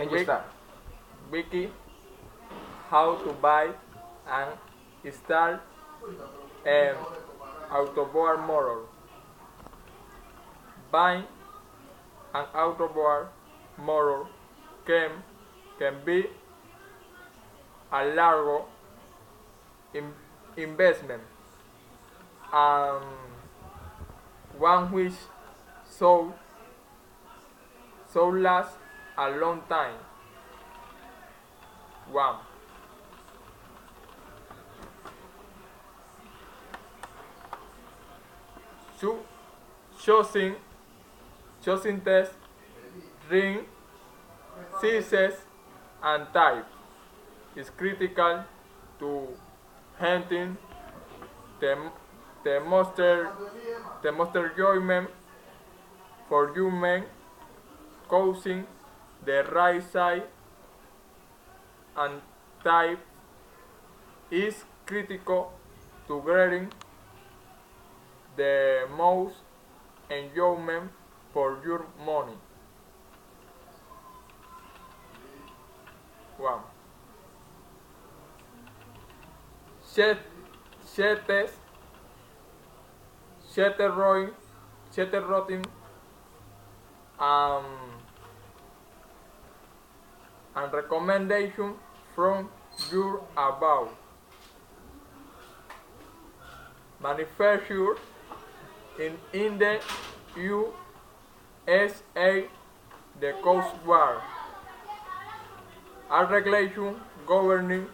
Can you start? Wiki, how to buy and install an outboard motor. Buying an outboard motor can be a large investment and one which so lasts a long time. 1. Choosing test, ring, sizes, and type is critical to hunting the, the monster enjoyment for human causing the right size and type is critical to getting the most enjoyment for your money. 1. Set routing um, and recommendation from your about manufacturer in the USA. The Coast Guard a regulation governing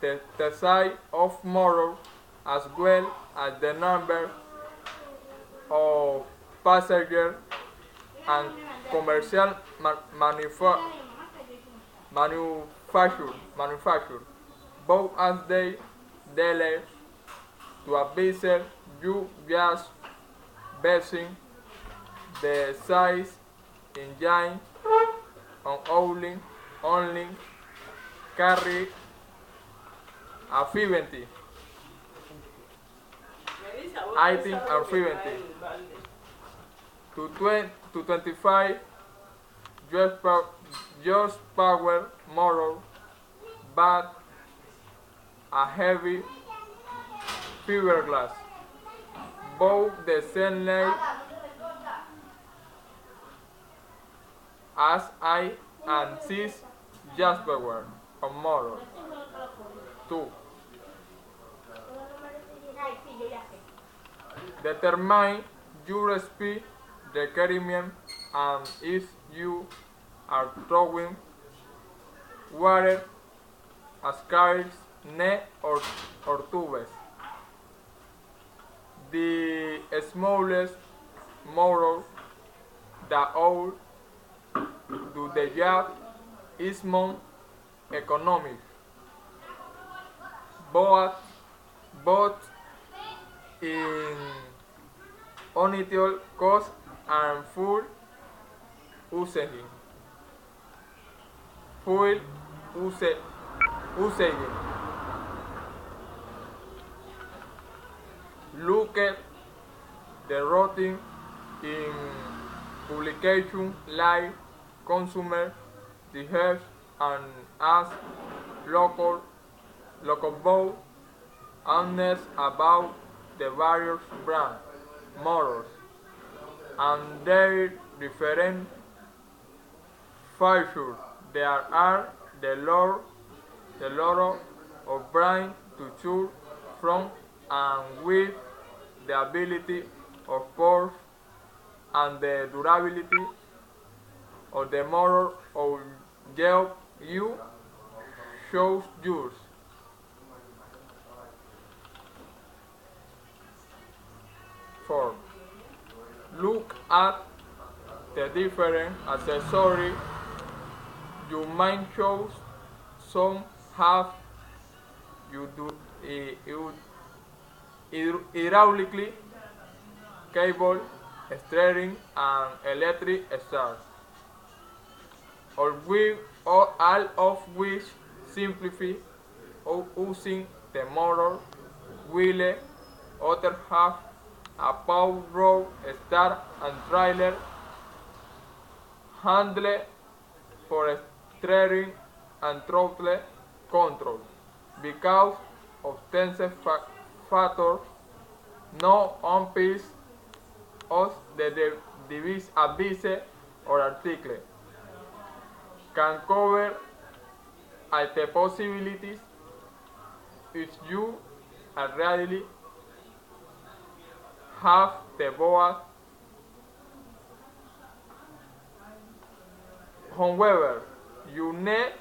the size of motor as well as the number of passengers and commercial manufacture, both as they delay to a vessel you just basing the size engine on only carry a 50 item and 50 to 25 just power motor but a heavy fiberglass both the same length as I and 6 just power on motor. 2. Determine your speed requirement and if you are throwing water, scarves, net or tubes. The smallest motor that all do the job is more economic, but in initial cost and fuel usage. Look at the routing in publication like Consumer Research and ask local boat owners about the various brand models and their different features. There are the lot of brands to choose from and with the ability of force and the durability of the motor or job you chose yours. 4. Look at the different accessories you might choose. Some have hydraulically cable, steering, and electric start, all of which simplify using the motor wheel. Others have a power roll, start and trailer handle for steering and throttle control. Because of tense factors, no one piece of the device avise or article can cover all the possibilities if you already have the board. However, you need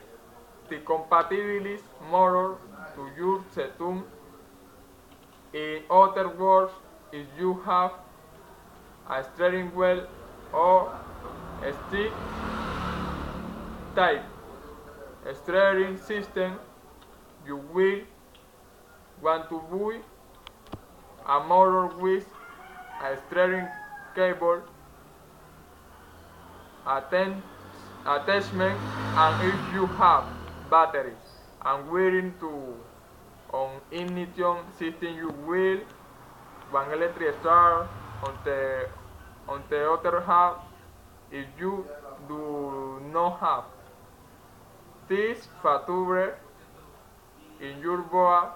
the compatibility motor to your system. In other words, if you have a steering wheel or a stick type steering system, you will want to buy a motor with a steering cable attachment, and if you have battery and wiring to on ignition system, you will one electric start on the other hand. If you do not have this feature in your board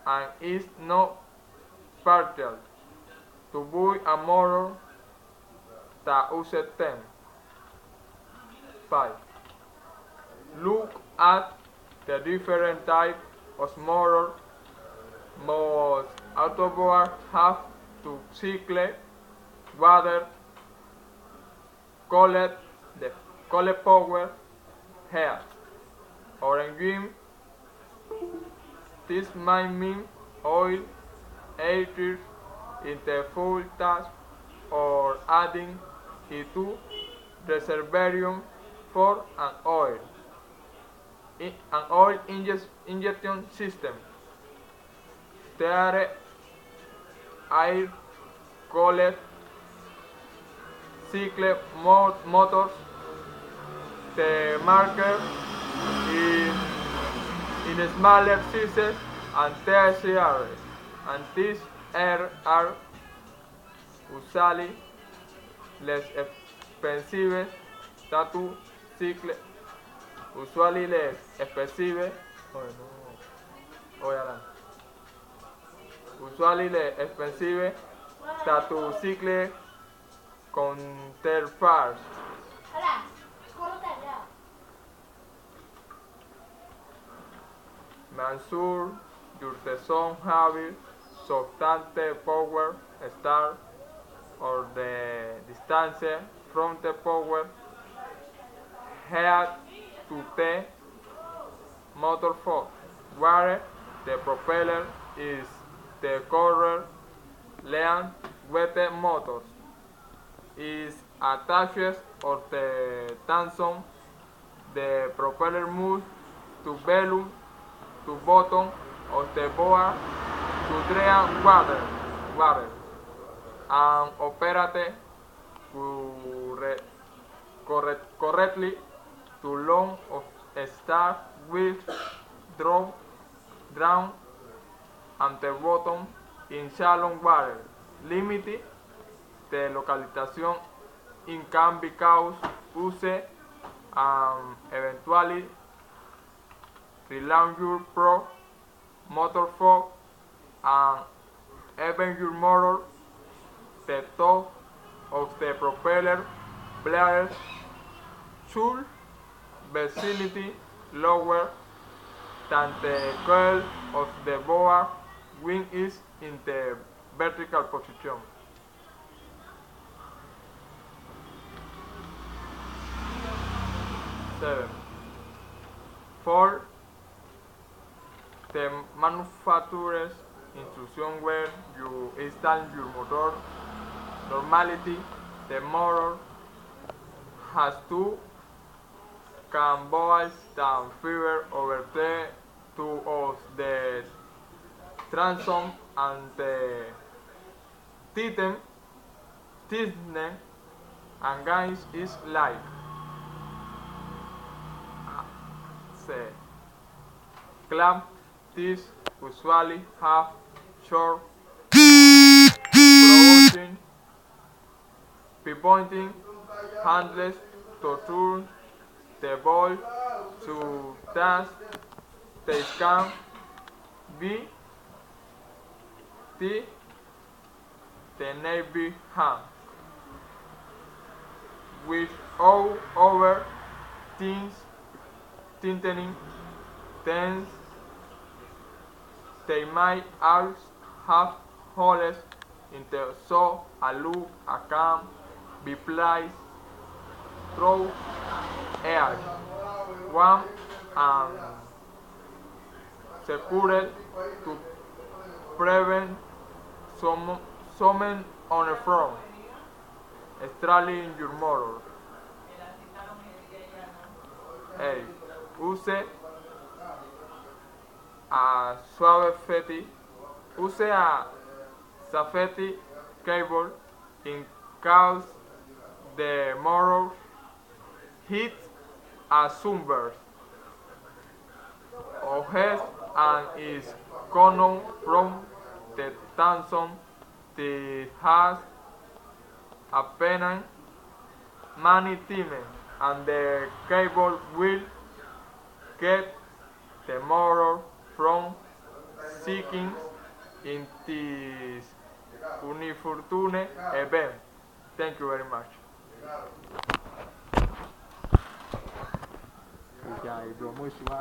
and is not partial to buy a motor that uses them. 5. Look at the different types of motor. Most outboard have to cycle water, collect power, head, or engine. This might mean oil, air in the full tank, or adding it to reservoir for an oil injection system. There are air-cooled cycle motors. The market in smaller sizes and tertiary, and these are usually less expensive than to cycle. Usually less expensive. Usually less expensive than to cycle counterparts. Make sure your system has sufficient power start or the distance from the power head to the motor fork, where the propeller is the correct length with the motor is attached or the tension. The propeller moves to volume to bottom of the board to drain water and operate correctly to long of start with drown and the bottom in shallow water. Limited the localization in can because use eventually relaunch your pro motor fork and even your motor. The top of the propeller blades should be slightly lower than the coil of the board when is in the vertical position. 7. For the manufacturer's instruction where you install your motor, normally the motor has two cambouis that favor over the two of the transom and the thickness and gauge is like clamp. These usually have short pinpointing handles to turn the ball to task they can be the Navy hand. With all other things tightening tense, they might also have holes in the so a loop can be placed through air. One and secured to prevent someone on the front, straddling your motor. Hey, use a use a safety cable in case the motor hits a sunburst or has and is common from the tension that has a penny many times and the cable will get the motor from sinking in this unfortunate event. Thank you very much.